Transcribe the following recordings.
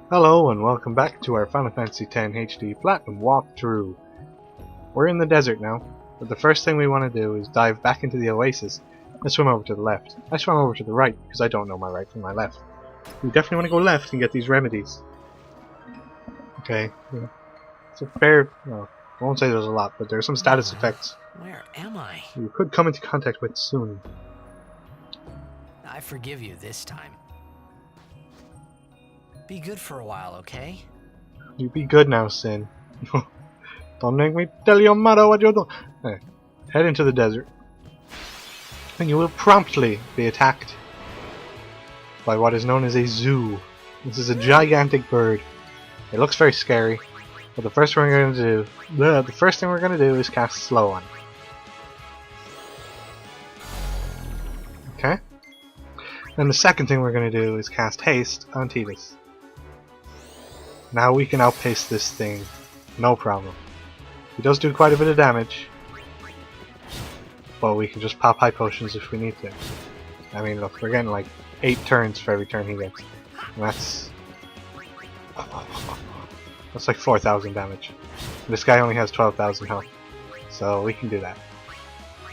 Hello and welcome back to our Final Fantasy X HD Platinum walkthrough. We're in the desert now, but the first thing we want to do is dive back into the oasis and swim over to the left. I swam over to the right because I don't know my right from my left. We definitely want to go left and get these remedies. Okay, yeah. It's a fair... well, I won't say there's a lot, but there are some status effects Where am I? you could come into contact with soon. I forgive you this time. Be good for a while, okay? You be good now, Sin. Don't make me tell your mother what you're doing. Hey, head into the desert. And you will promptly be attacked by what is known as a zoo. This is a gigantic bird. It looks very scary, but the first thing we're going to do is cast slow on it. Okay? Then the second thing we're going to do is cast haste on Tidus. Now we can outpace this thing, no problem. He does do quite a bit of damage, but we can just pop high potions if we need to. I mean, look, we're getting like 8 turns for every turn he gets, and that's like 4,000 damage. This guy only has 12,000 health, so we can do that.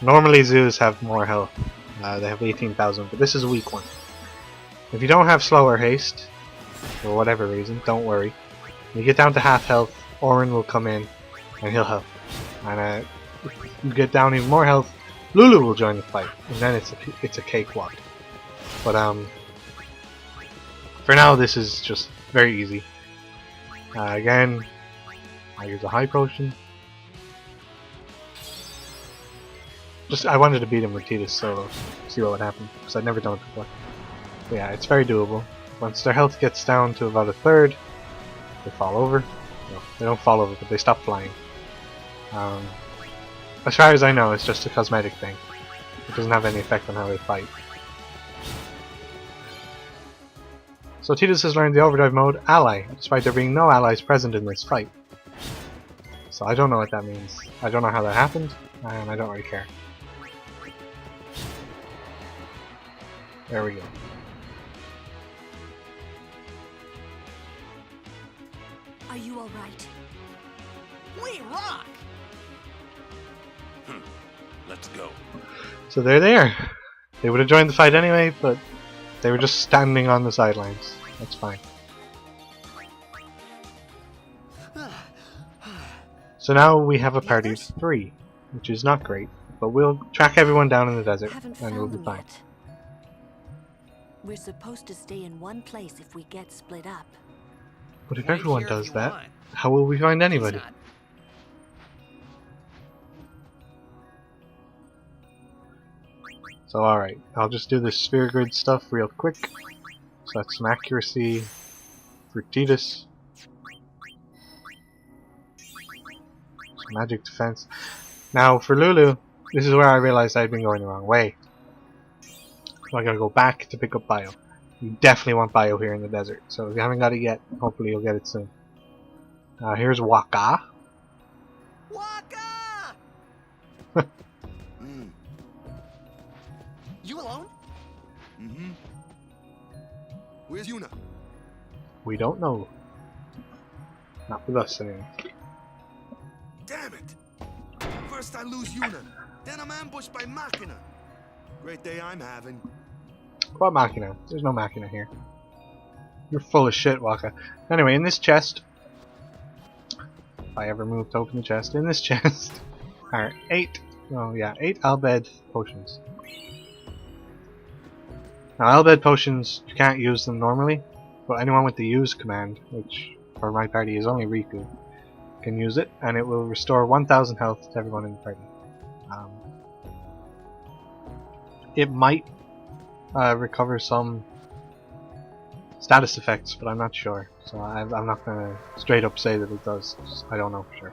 Normally zoos have more health, they have 18,000, but this is a weak one. If you don't have slow or haste, for whatever reason, don't worry. When you get down to half health, Orin will come in and he'll help. And if you get down even more health, Lulu will join the fight, and then it's a cakewalk. But for now this is just very easy. Again, I use a high potion. I wanted to beat him with Tidus solo, see what would happen, because I'd never done it before. But yeah, it's very doable. Once their health gets down to about a third, they fall over. No, they don't fall over, but they stop flying. As far as I know, it's just a cosmetic thing. It doesn't have any effect on how they fight. So Tidus has learned the overdrive mode ally, despite there being no allies present in this fight. So I don't know what that means. I don't know how that happened, and I don't really care. There we go. Are you alright? We rock! Let's go. So there they are. They would have joined the fight anyway, but they were just standing on the sidelines. That's fine. So now we have a party of 3, which is not great, but we'll track everyone down in the desert and we'll be fine. Yet. We're supposed to stay in one place if we get split up. But if Wait everyone here does if you that, want. how will we find anybody? It's not- So alright, I'll just do this sphere grid stuff real quick. So that's some accuracy for Tidus. Some magic defense. Now for Lulu, this is where I realized I'd been going the wrong way. So I gotta go back to pick up Bio. You definitely want Bio here in the desert, so if you haven't got it yet, hopefully you'll get it soon. Here's Waka. Waka! You alone? Mm-hmm. Where's Yuna? We don't know. Not with us anyway. Damn it! First I lose Yuna, then I'm ambushed by Machina. Great day I'm having. What Machina? There's no Machina here. You're full of shit, Waka. Anyway, in this chest, if I ever move to open the chest, in this chest are 8 Albed potions. Now Albed potions, you can't use them normally, but anyone with the use command, which for my party is only Riku, can use it, and it will restore 1000 health to everyone in the party. It might recover some status effects, but I'm not sure, so I'm not gonna straight up say that it does. I don't know for sure.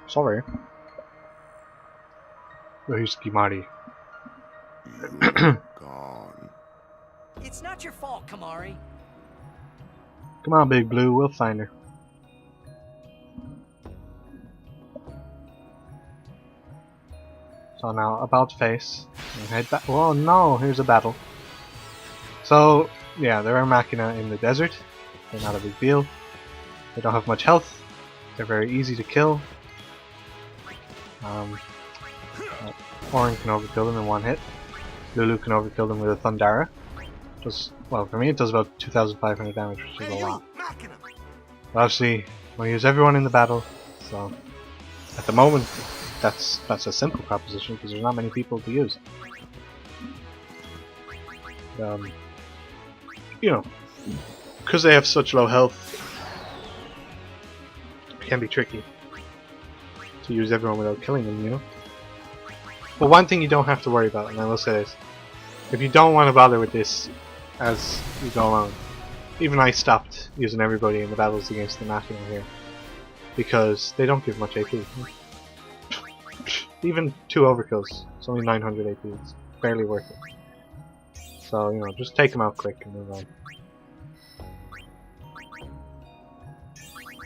Sorry. Where's Kimari? Gone. It's not your fault, Kamari. Come on, Big Blue, we'll find her. So now, about face, and head back. Oh no, here's a battle. So, yeah, there are Machina in the desert. they're not a big deal. They don't have much health. They're very easy to kill. Orin can overkill them in one hit. Lulu can overkill them with a Thundara. Well, for me it does about 2,500 damage, which is a lot. But obviously, I use everyone in the battle, so at the moment that's a simple proposition because there's not many people to use. You know, because they have such low health, it can be tricky to use everyone without killing them, you know? But one thing you don't have to worry about, and I will say this, if you don't want to bother with this as you go along, even I stopped using everybody in the battles against the Machina here, because they don't give much AP. Even 2 overkills, it's only 900 AP, it's barely worth it. So, you know, just take them out quick and move on.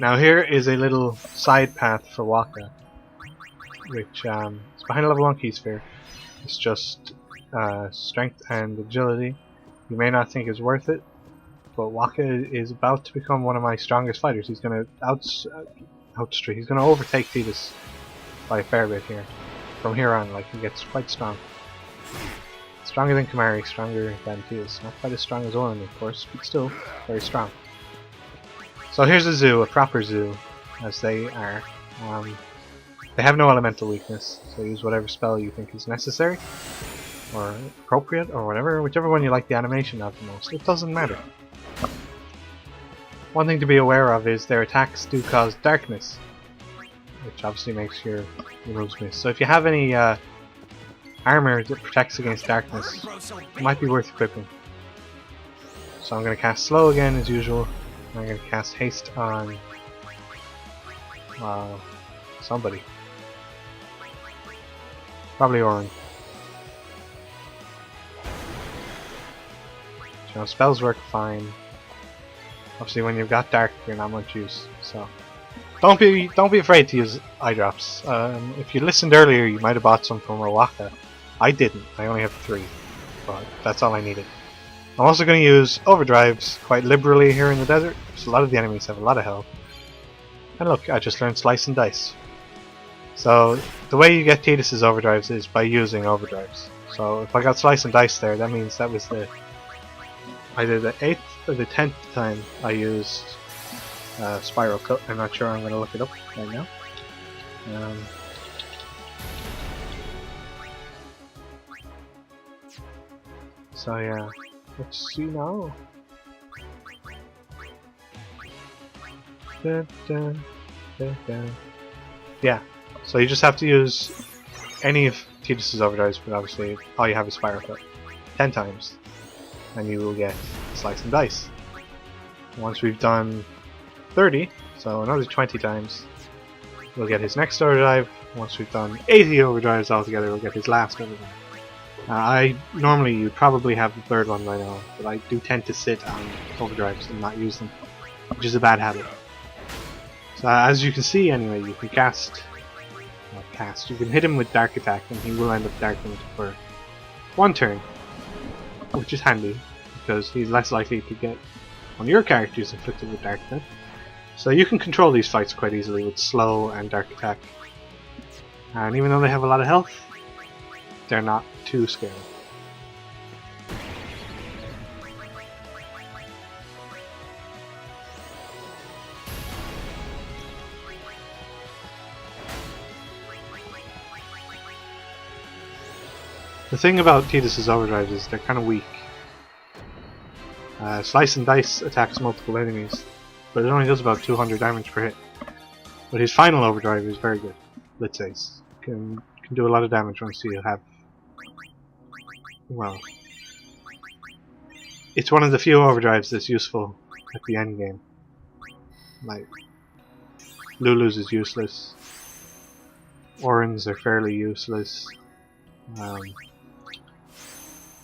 Now here is a little side path for Waka, which is behind a level 1 key sphere. It's just strength and agility. You may not think it's worth it, but Waka is about to become one of my strongest fighters. He's going to he's going to overtake Tidus by a fair bit here. From here on, like, he gets quite strong. Stronger than Kimahri, stronger than Tidus. Not quite as strong as Orin, of course, but still very strong. So here's a zoo, a proper zoo, as they are. They have no elemental weakness, so use whatever spell you think is necessary, or appropriate, or whatever, whichever one you like the animation of the most. It doesn't matter. One thing to be aware of is their attacks do cause darkness, which obviously makes your moves miss. So if you have any armor that protects against darkness, it might be worth equipping. So I'm going to cast slow again as usual. I'm going to cast haste on somebody. Probably Orin. You know, spells work fine. Obviously, when you've got dark, you're not much use. So don't be afraid to use eye drops. If you listened earlier, you might have bought some from Waka. I didn't. I only have 3, but that's all I needed. I'm also going to use overdrives quite liberally here in the desert, because a lot of the enemies have a lot of health. And look, I just learned Slice and Dice. So the way you get Tidus' overdrives is by using overdrives. So if I got Slice and Dice there, that means that was either the 8th or the 10th time I used Spiral Cut. I'm not sure, I'm going to look it up right now. So yeah, let's see now. Yeah, so you just have to use any of Tidus' overdrives, but obviously all you have is Spiral Cut 10 times, and you will get Slice and Dice. Once we've done 30, so another 20 times, we'll get his next overdrive. Once we've done 80 overdrives altogether, we'll get his last overdrive. Normally you'd probably have the 3rd one by now, but I do tend to sit on overdrives and not use them, which is a bad habit. So as you can see anyway, you can you can hit him with Dark Attack and he will end up darkened for 1 turn, which is handy, because he's less likely to get one of your characters inflicted with Dark Attack. So you can control these fights quite easily with slow and Dark Attack. And even though they have a lot of health, they're not too scary. The thing about Tidus' overdrives is they're kind of weak. Slice and Dice attacks multiple enemies, but it only does about 200 damage per hit. But his final overdrive is very good. Let's say can do a lot of damage once you have. Well, it's one of the few overdrives that's useful at the end game. Like Lulu's is useless. Orin's are fairly useless.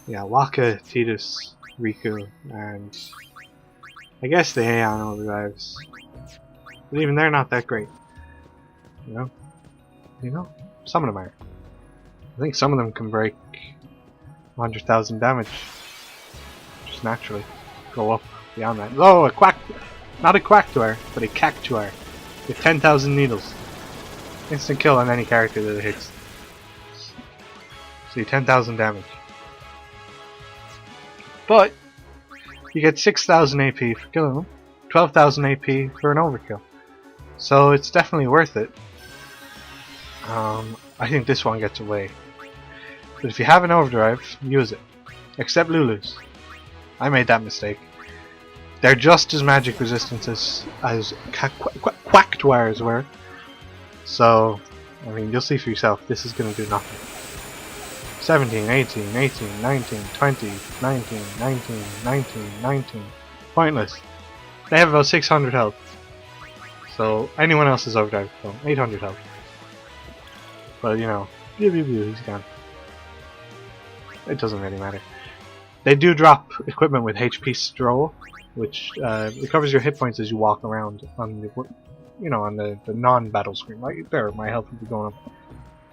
Yeah, Waka, Tidus, Riku, and I guess the Aeon overdrives. But even they're not that great. You know, some of them are. I think some of them can break 100,000 damage, just naturally go up beyond that. Oh, a Not a Quacktuar, but a Cactuar with 10,000 needles. Instant kill on any character that it hits. See, 10,000 damage. But you get 6,000 AP for killing them, 12,000 AP for an overkill. So it's definitely worth it. I think this one gets away. But if you have an overdrive, use it. Except Lulu's. I made that mistake. They're just as magic resistant as Quacktuars were. So, I mean, you'll see for yourself, this is going to do nothing. 17, 18, 18, 19, 20, 19, 19, 19, 19. Pointless. They have about 600 health. So, anyone else is overdrive, so 800 health. But, you know, he's gone. It doesn't really matter. They do drop equipment with HP Stroll, which recovers your hit points as you walk around on the, on the non-battle screen. Right there, my health would be going up.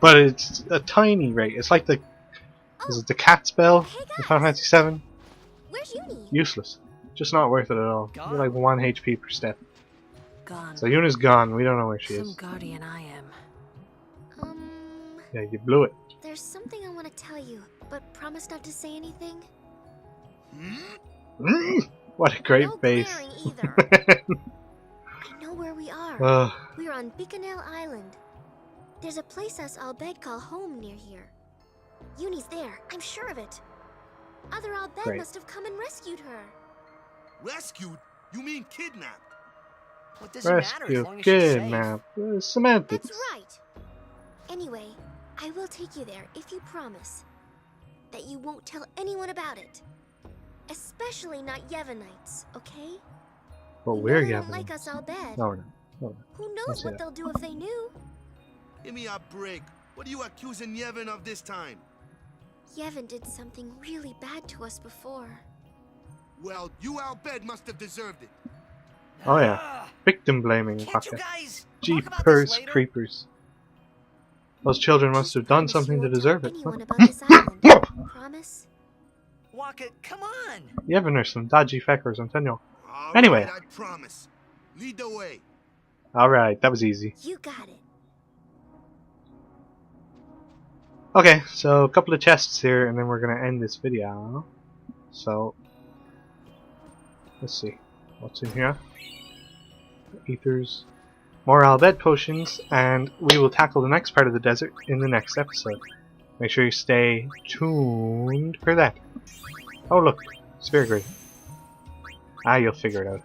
But it's a tiny rate. It's like the the cat spell in Final Fantasy VII. Where's Uni? Useless. Just not worth it at all. You're like 1 HP per step. Gone. So Yuna's gone. We don't know where she Some is. guardian I am. Yeah, you blew it. There's something I want to tell you, but promise not to say anything. What a great No face. glaring either. I know where we are. We're on Bikanel Island. There's a place us Albed call home near here. Uni's there, I'm sure of it. Other Albed Great. must have come and rescued her. Rescued? You mean kidnapped? What does it matter as Rescue, long as she's safe? kidnap, semantics. That's right. Anyway, I will take you there if you promise that you won't tell anyone about it. Especially not Yevonites, okay? But You we're know they don't Yevon. like us Albed. No, we're not. No, we're not. Who Don't knows say what that. they'll do if they knew? Give me a break. What are you accusing Yevon of this time? Yevon did something really bad to us before. Well, you Albed must have deserved it. Oh yeah. Victim blaming. Can't you Fucker. guys talk about this Jeepers later? creepers. Those children must have done Promise you something to won't deserve tell it. anyone about this island. Promise? Waka, come on! Yevon are some dodgy feckers, I'm telling you. All Anyway. right, I promise. Lead the way. Alright, that was easy. You got it. Okay, so a couple of chests here, and then we're gonna end this video. So, let's see. What's in here? Ethers. More Albed potions, and we will tackle the next part of the desert in the next episode. Make sure you stay tuned for that. Oh look, Sphere Grid. Ah, you'll figure it out.